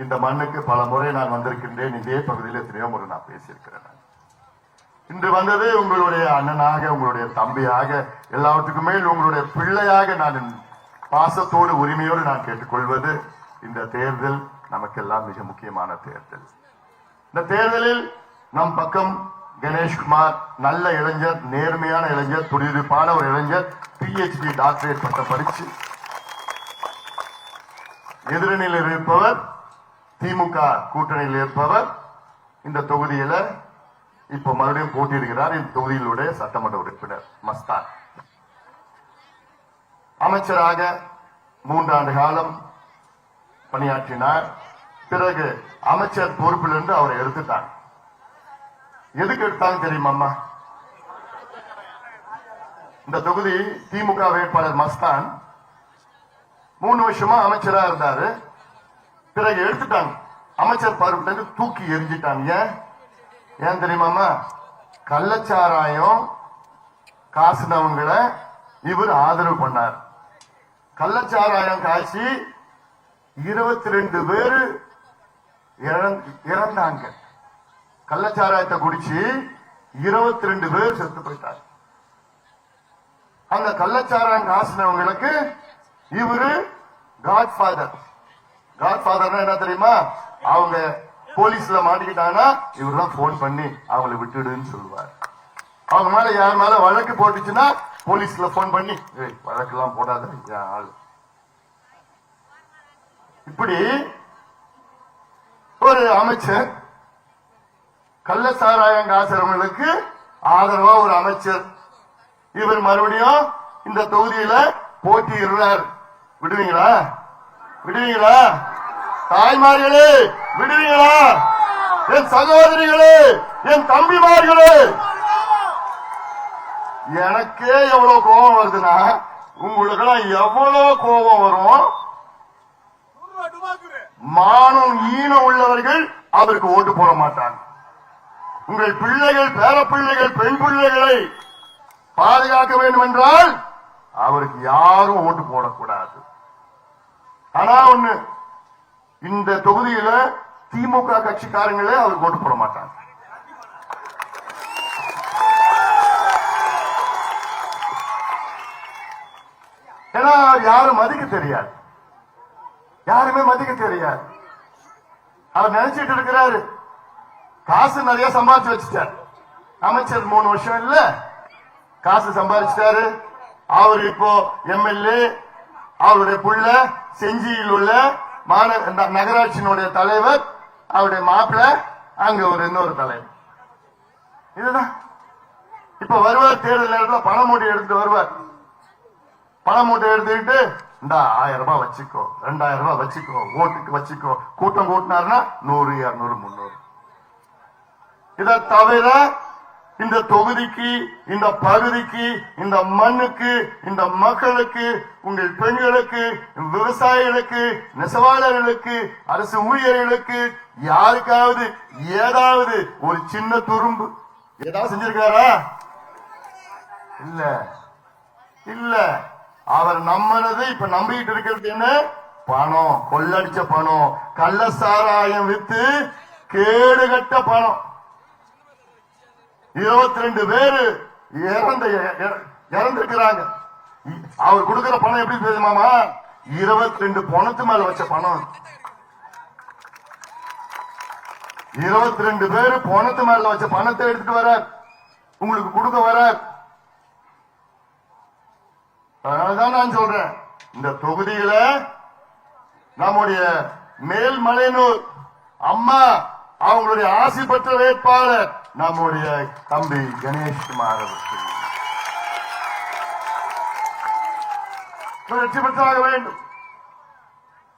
இந்த மண்ணுக்கு பல முறை நான் வந்திருக்கின்றேன். இதே பகுதியில் எத்தனையோ முறை நான் பேசியிருக்கிறேன். இன்று வந்தது உங்களுடைய அண்ணனாக, உங்களுடைய தம்பியாக, எல்லாவற்றுக்கும் மேல் உங்களுடைய பிள்ளையாக நான் பாசத்தோடு உரிமையோடு நான் கேட்டுக்கொள்வது, இந்த தேர்தல் நமக்கெல்லாம் மிக முக்கியமான தேர்தல். இந்த தேர்தலில் நம் பக்கம் கணேஷ்குமார் நல்ல இளைஞர், நேர்மையான இளைஞர், துடிதுடிப்பான ஒரு இளைஞர், PhD டாக்டரேட் பட்டம் படிச்சு எதிரணியில் இருப்பவர், திமுக கூட்டணியில் இருப்பவர், இந்த தொகுதியில இப்ப மறுபடியும் போட்டியிடுகிறார். இந்த தொகுதியிலுடைய சட்டமன்ற உறுப்பினர் மஸ்தான். அமைச்சராக 3 ஆண்டு காலம் பணியாற்றினார். பிறகு அமைச்சர் பொறுப்பிலிருந்து அவரை எடுத்துட்டாங்க. எதுக்கு எடுத்தாங்க தெரியுமா? இந்த தொகுதி திமுக வேட்பாளர் மஸ்தான் 3 வருஷமா அமைச்சரா இருந்தாரு. பிறகு எடுத்துட்டாங்க. அமைச்சர் பொறுப்பிலிருந்து தூக்கி எரிஞ்சிட்டாங்க. ஏன் தெரியுமாமா? கள்ளச்சாராயம் காசுனவங்களை இவர் ஆதரவு பண்ணார். கள்ளச்சாராயம் காய்ச்சி 22 பேரு இறந்தாங்க. கள்ளச்சாராயத்தை குடிச்சு 22 பேர் செத்து போயிட்டார். அந்த கள்ளச்சாராயம் காசுனவங்களுக்கு இவரு காட்ஃபாதர். காட்ஃபாதர்னா என்ன தெரியுமா? அவங்க போலீஸ்ல மாட்டிக்கிட்டாங்கன்னா இவர்தான் போன் பண்ணி அவங்களை விட்டுடுன்னு சொல்லுவார். அவங்க மேல யார் மேல வழக்கு போட்டுச்சுன்னா போலீஸ்ல போன் பண்ணி வழக்கு எல்லாம் போடாத ஆள். இப்படி ஒரு அமைச்சர், கள்ள சாராயம் காசுறவங்களுக்கு ஆதரவா ஒரு அமைச்சர், இவர் மறுபடியும் இந்த தொகுதியில போட்டியிடுறார். விடுவீங்களா? விடுவீங்களா? தாய்மார்களே விடுவீங்களா? என் சகோதரிகளே, என் தம்பிமார்களே, எனக்கே எவ்வளவு கோபம் வருதுன்னா உங்களுக்கு எவ்வளவு கோபம் வரும்? மானம் ஈனம் உள்ளவர்கள் அவருக்கு ஓட்டு போட மாட்டாங்க. உங்கள் பிள்ளைகள், பேர பிள்ளைகள், பெண் பிள்ளைகளை பாதுகாக்க வேண்டும் என்றால் அவருக்கு யாரும் ஓட்டு போடக்கூடாது. ஆனா ஒண்ணு, இந்த தொகுதியில திமுக கட்சிக்காரங்களே அவருக்கு ஓட்டு போட மாட்டாங்க. ஏன்னா யாரும் மதிக்க தெரியாது, யாருமே மதிக்க தெரியாது. அவர் நினைச்சிட்டு இருக்கிறாரு காசு நிறைய சம்பாதிச்சு வச்சுட்டார். அமைச்சர் 3 வருஷம் இல்ல, காசு சம்பாதிச்சிட்டாரு. அவர் இப்போ MLA, அவருடைய புள்ள செஞ்சியில் உள்ள நகராட்சியினுடைய தலைவர், அவருடைய மாப்பிள்ள அங்க ஒரு இன்னொரு தலைவர். இதுதான் இப்ப வருவார். தேர்தல் நேரத்தில் பண மூட்டை எடுத்துட்டு வருவார். பண மூட்டை எடுத்துக்கிட்டு இந்த 1000 ரூபாய் வச்சுக்கோ, 2000 ரூபாய் வச்சுக்கோ, ஓட்டுக்கு வச்சுக்கோ. கூட்டம் கூட்டினார்னா 100, 200, 300. இதை தவிர இந்த தொகுதிக்கு, இந்த பகுதிக்கு, இந்த மண்ணுக்கு, இந்த மக்களுக்கு, உங்கள் பெண்களுக்கு, விவசாயிகளுக்கு, நெசவாளர்களுக்கு, அரசு ஊழியர்களுக்கு யாருக்காவது ஏதாவது ஒரு சின்ன துரும்பு ஏதாவது செஞ்சிருக்காரா? இல்ல இல்ல. அவர் நம்மனது இப்ப நம்பிக்கிட்டு இருக்கிறது என்ன? பணம், கொள்ளடிச்ச பணம், கள்ள சாராயம் வித்து கேடுகட்ட பணம். 22 பேரு இறந்திருக்கிறாங்க. அவர் கொடுக்கிற பணம் எப்படி தெரியுமாமா? 22 பணத்து மேல வச்ச பணம். 22 பேரு பணத்து மேல வச்ச பணத்தை எடுத்துட்டு வர உங்களுக்கு கொடுக்க வர. அதனாலதான் நான் சொல்றேன், இந்த தொகுதியில நம்முடைய மேல்மலையனூர் அம்மா அவங்களுடைய ஆசி பெற்ற வேட்பாளர் நம்முடைய தம்பி கணேஷ்குமார் அவர்கள் வெற்றி பெற்றாக வேண்டும்.